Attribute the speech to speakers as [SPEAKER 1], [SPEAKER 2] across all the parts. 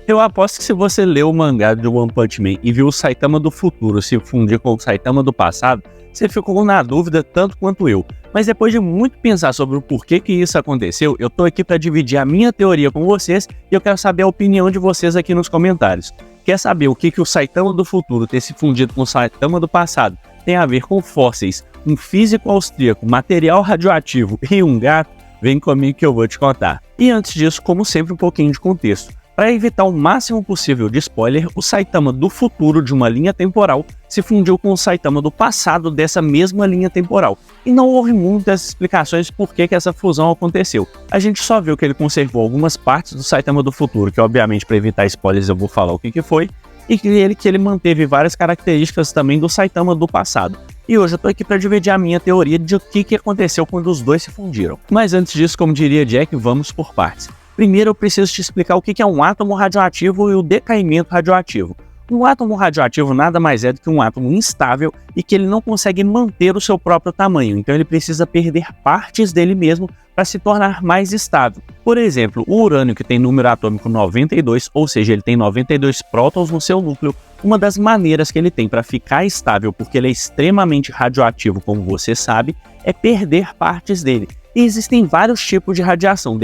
[SPEAKER 1] Eu aposto que se você leu o mangá de One Punch Man e viu o Saitama do futuro se fundir com o Saitama do passado, você ficou na dúvida tanto quanto eu. Mas depois de muito pensar sobre o porquê que isso aconteceu, eu tô aqui para dividir a minha teoria com vocês e eu quero saber a opinião de vocês aqui nos comentários. Quer saber o que o Saitama do futuro ter se fundido com o Saitama do passado tem a ver com fósseis, um físico austríaco, material radioativo e um gato? Vem comigo que eu vou te contar. E antes disso, como sempre, um pouquinho de contexto. Para evitar o máximo possível de spoiler, o Saitama do futuro de uma linha temporal se fundiu com o Saitama do passado dessa mesma linha temporal. E não houve muitas explicações por que essa fusão aconteceu. A gente só viu que ele conservou algumas partes do Saitama do futuro, que obviamente para evitar spoilers eu vou falar o que foi, e que ele manteve várias características também do Saitama do passado. E hoje eu tô aqui para dividir a minha teoria de o que aconteceu quando os dois se fundiram. Mas antes disso, como diria Jack, vamos por partes. Primeiro eu preciso te explicar o que é um átomo radioativo e o decaimento radioativo. Um átomo radioativo nada mais é do que um átomo instável e que ele não consegue manter o seu próprio tamanho, então ele precisa perder partes dele mesmo para se tornar mais estável. Por exemplo, o urânio, que tem número atômico 92, ou seja, ele tem 92 prótons no seu núcleo, uma das maneiras que ele tem para ficar estável, porque ele é extremamente radioativo, como você sabe, é perder partes dele. E existem vários tipos de radiação,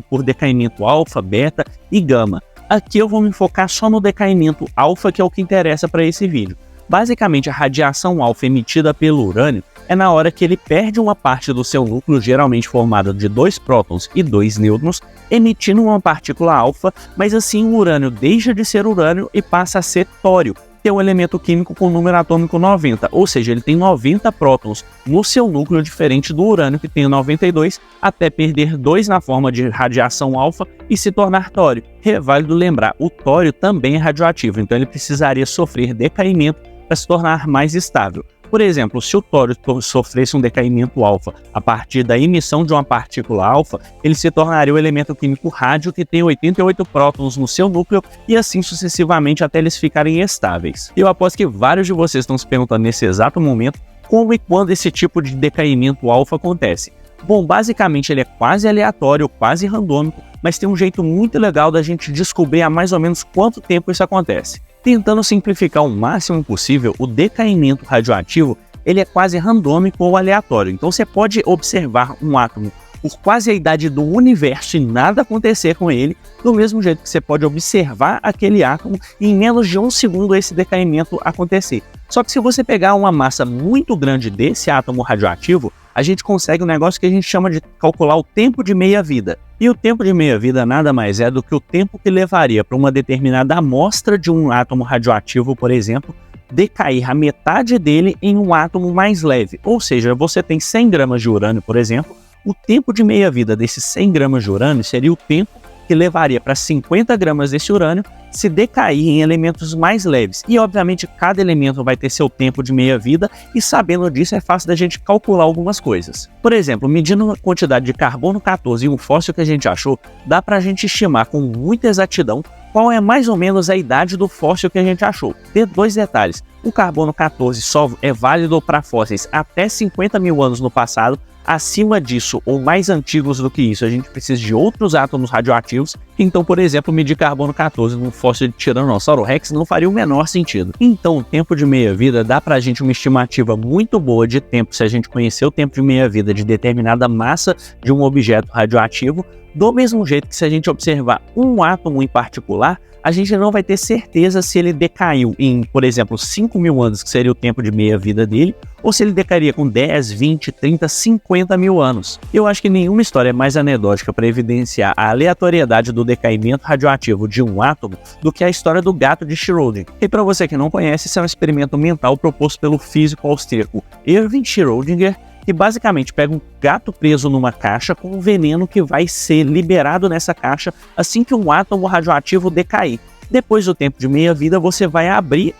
[SPEAKER 1] por decaimento alfa, beta e gama. Aqui eu vou me focar só no decaimento alfa, que é o que interessa para esse vídeo. Basicamente, a radiação alfa emitida pelo urânio é na hora que ele perde uma parte do seu núcleo, geralmente formada de 2 prótons e 2 nêutrons, emitindo uma partícula alfa, mas assim o urânio deixa de ser urânio e passa a ser tório, que é um elemento químico com número atômico 90, ou seja, ele tem 90 prótons no seu núcleo, diferente do urânio que tem 92, até perder 2 na forma de radiação alfa e se tornar tório. É válido lembrar, o tório também é radioativo, então ele precisaria sofrer decaimento para se tornar mais estável. Por exemplo, se o tório sofresse um decaimento alfa a partir da emissão de uma partícula alfa, ele se tornaria o elemento químico rádio, que tem 88 prótons no seu núcleo e assim sucessivamente até eles ficarem estáveis. Eu aposto que vários de vocês estão se perguntando nesse exato momento como e quando esse tipo de decaimento alfa acontece. Bom, basicamente ele é quase aleatório, quase randômico, mas tem um jeito muito legal da gente descobrir há mais ou menos quanto tempo isso acontece. Tentando simplificar o máximo possível, o decaimento radioativo ele é quase randômico ou aleatório. Então você pode observar um átomo por quase a idade do universo e nada acontecer com ele, do mesmo jeito que você pode observar aquele átomo e em menos de 1 segundo esse decaimento acontecer. Só que se você pegar uma massa muito grande desse átomo radioativo, a gente consegue um negócio que a gente chama de calcular o tempo de meia-vida. E o tempo de meia-vida nada mais é do que o tempo que levaria para uma determinada amostra de um átomo radioativo, por exemplo, decair a metade dele em um átomo mais leve. Ou seja, você tem 100 gramas de urânio, por exemplo, o tempo de meia-vida desses 100 gramas de urânio seria o tempo que levaria para 50 gramas desse urânio se decair em elementos mais leves. E, obviamente, cada elemento vai ter seu tempo de meia-vida e, sabendo disso, é fácil da gente calcular algumas coisas. Por exemplo, medindo a quantidade de carbono 14 em um fóssil que a gente achou, dá para a gente estimar com muita exatidão qual é mais ou menos a idade do fóssil que a gente achou. Tem 2 detalhes. O carbono 14 só é válido para fósseis até 50 mil anos no passado. Acima disso, ou mais antigos do que isso, a gente precisa de outros átomos radioativos. Então, por exemplo, medir carbono 14 num fóssil de Tiranossauro Rex não faria o menor sentido. Então, o tempo de meia-vida dá pra gente uma estimativa muito boa de tempo se a gente conhecer o tempo de meia-vida de determinada massa de um objeto radioativo. Do mesmo jeito que se a gente observar um átomo em particular, a gente não vai ter certeza se ele decaiu em, por exemplo, 5 mil anos, que seria o tempo de meia-vida dele, ou se ele decairia com 10, 20, 30, 50 mil anos. Eu acho que nenhuma história é mais anedótica para evidenciar a aleatoriedade do decaimento radioativo de um átomo do que a história do gato de Schrödinger. E para você que não conhece, esse é um experimento mental proposto pelo físico austríaco Erwin Schrödinger, que basicamente pega um gato preso numa caixa com um veneno que vai ser liberado nessa caixa assim que um átomo radioativo decair. Depois do tempo de meia-vida, você vai abrir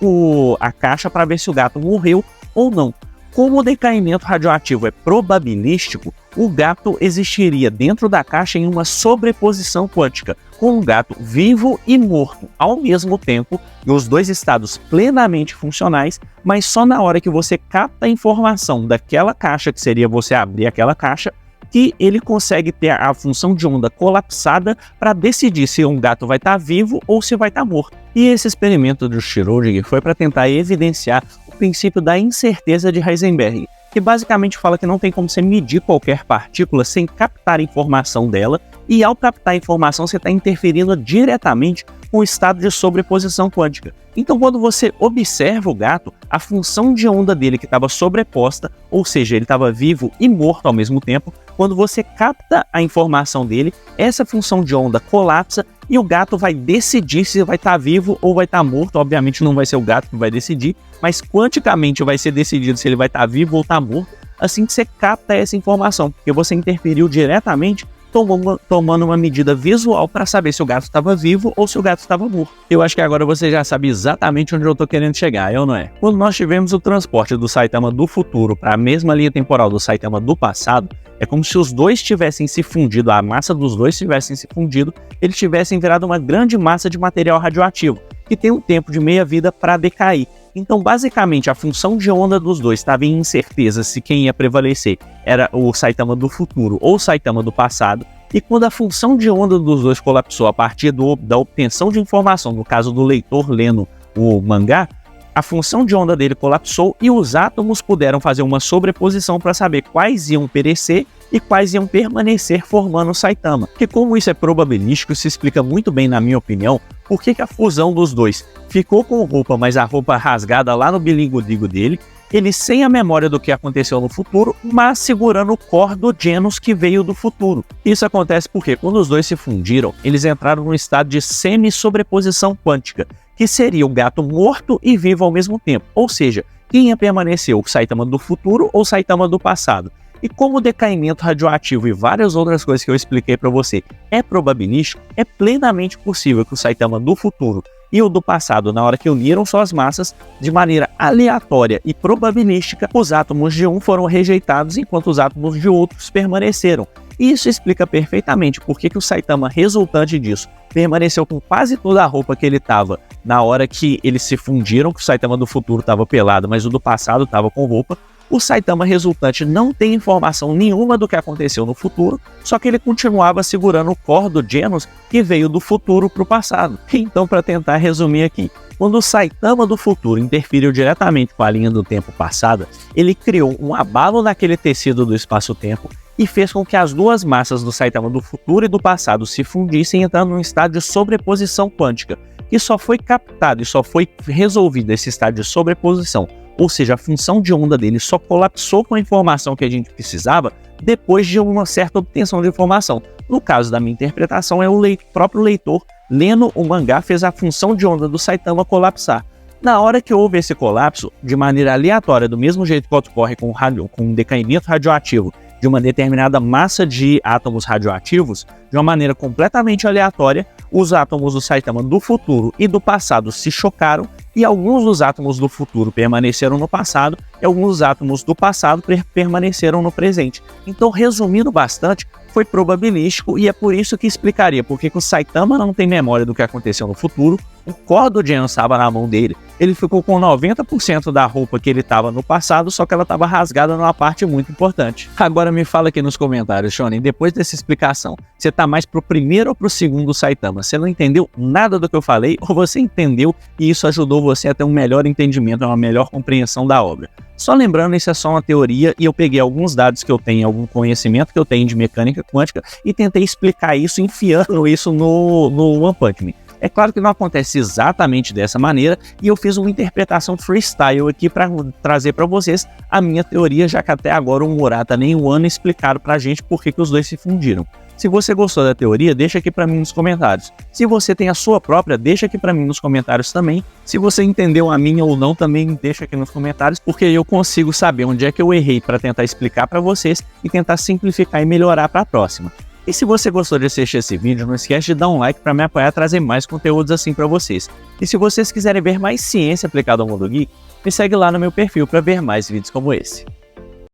[SPEAKER 1] a caixa para ver se o gato morreu ou não. Como o decaimento radioativo é probabilístico, o gato existiria dentro da caixa em uma sobreposição quântica, com um gato vivo e morto ao mesmo tempo, em os dois estados plenamente funcionais, mas só na hora que você capta a informação daquela caixa, que seria você abrir aquela caixa, que ele consegue ter a função de onda colapsada para decidir se um gato vai estar vivo ou se vai estar morto. E esse experimento do Schrödinger foi para tentar evidenciar o princípio da incerteza de Heisenberg, que basicamente fala que não tem como você medir qualquer partícula sem captar informação dela, e ao captar informação você está interferindo diretamente com o estado de sobreposição quântica. Então quando você observa o gato, a função de onda dele que estava sobreposta, ou seja, ele estava vivo e morto ao mesmo tempo, quando você capta a informação dele, essa função de onda colapsa e o gato vai decidir se vai estar vivo ou vai estar morto. Obviamente não vai ser o gato que vai decidir, mas quanticamente vai ser decidido se ele vai estar vivo ou estar morto, assim que você capta essa informação, porque você interferiu diretamente tomando uma medida visual para saber se o gato estava vivo ou se o gato estava morto. Eu acho que agora você já sabe exatamente onde eu estou querendo chegar, eu não é? Quando nós tivemos o transporte do Saitama do futuro para a mesma linha temporal do Saitama do passado, é como se os dois tivessem se fundido, a massa dos dois tivessem se fundido, eles tivessem virado uma grande massa de material radioativo, que tem um tempo de meia-vida para decair. Então, basicamente, a função de onda dos dois estava em incerteza se quem ia prevalecer era o Saitama do futuro ou o Saitama do passado, e quando a função de onda dos dois colapsou a partir da obtenção de informação, no caso do leitor lendo o mangá, a função de onda dele colapsou e os átomos puderam fazer uma sobreposição para saber quais iam perecer e quais iam permanecer formando o Saitama. Que como isso é probabilístico, isso explica muito bem, na minha opinião, por que a fusão dos dois ficou com roupa, mas a roupa rasgada lá no bilingudigo dele, ele sem a memória do que aconteceu no futuro, mas segurando o core do Genos que veio do futuro. Isso acontece porque quando os dois se fundiram, eles entraram num estado de semi-sobreposição quântica, que seria o gato morto e vivo ao mesmo tempo, ou seja, quem ia permanecer, o Saitama do futuro ou o Saitama do passado. E como o decaimento radioativo e várias outras coisas que eu expliquei para você é probabilístico, é plenamente possível que o Saitama do futuro e o do passado, na hora que uniram suas massas, de maneira aleatória e probabilística, os átomos de um foram rejeitados enquanto os átomos de outros permaneceram. E isso explica perfeitamente por que o Saitama resultante disso permaneceu com quase toda a roupa que ele estava na hora que eles se fundiram, que o Saitama do futuro estava pelado, mas o do passado estava com roupa. O Saitama resultante não tem informação nenhuma do que aconteceu no futuro, só que ele continuava segurando o core do Genos que veio do futuro para o passado. Então, para tentar resumir aqui, quando o Saitama do futuro interferiu diretamente com a linha do tempo passada, ele criou um abalo naquele tecido do espaço-tempo e fez com que as duas massas do Saitama do futuro e do passado se fundissem, entrando num estado de sobreposição quântica, que só foi captado e só foi resolvido esse estado de sobreposição, ou seja, a função de onda dele só colapsou com a informação que a gente precisava depois de uma certa obtenção de informação. No caso da minha interpretação, é o próprio leitor lendo o mangá fez a função de onda do Saitama colapsar. Na hora que houve esse colapso, de maneira aleatória, do mesmo jeito que ocorre com um decaimento radioativo de uma determinada massa de átomos radioativos, de uma maneira completamente aleatória, os átomos do Saitama do futuro e do passado se chocaram e alguns dos átomos do futuro permaneceram no passado e alguns dos átomos do passado permaneceram no presente. Então, resumindo bastante, foi probabilístico e é por isso que explicaria porque o Saitama não tem memória do que aconteceu no futuro, o core do Genos estava na mão dele, ele ficou com 90% da roupa que ele estava no passado, só que ela estava rasgada numa parte muito importante. Agora me fala aqui nos comentários, Shonen, depois dessa explicação, você tá mais pro primeiro ou pro segundo Saitama? Você não entendeu nada do que eu falei ou você entendeu e isso ajudou você a ter um melhor entendimento, uma melhor compreensão da obra? Só lembrando, isso é só uma teoria e eu peguei alguns dados que eu tenho, algum conhecimento que eu tenho de mecânica quântica e tentei explicar isso enfiando isso no One Punch Man. É claro que não acontece exatamente dessa maneira e eu fiz uma interpretação freestyle aqui para trazer para vocês a minha teoria, já que até agora o Murata nem o Wano explicaram pra gente por que os dois se fundiram. Se você gostou da teoria, deixa aqui para mim nos comentários. Se você tem a sua própria, deixa aqui para mim nos comentários também. Se você entendeu a minha ou não, também deixa aqui nos comentários, porque eu consigo saber onde é que eu errei para tentar explicar para vocês e tentar simplificar e melhorar para a próxima. E se você gostou de assistir esse vídeo, não esquece de dar um like para me apoiar a trazer mais conteúdos assim para vocês. E se vocês quiserem ver mais ciência aplicada ao mundo geek, me segue lá no meu perfil para ver mais vídeos como esse.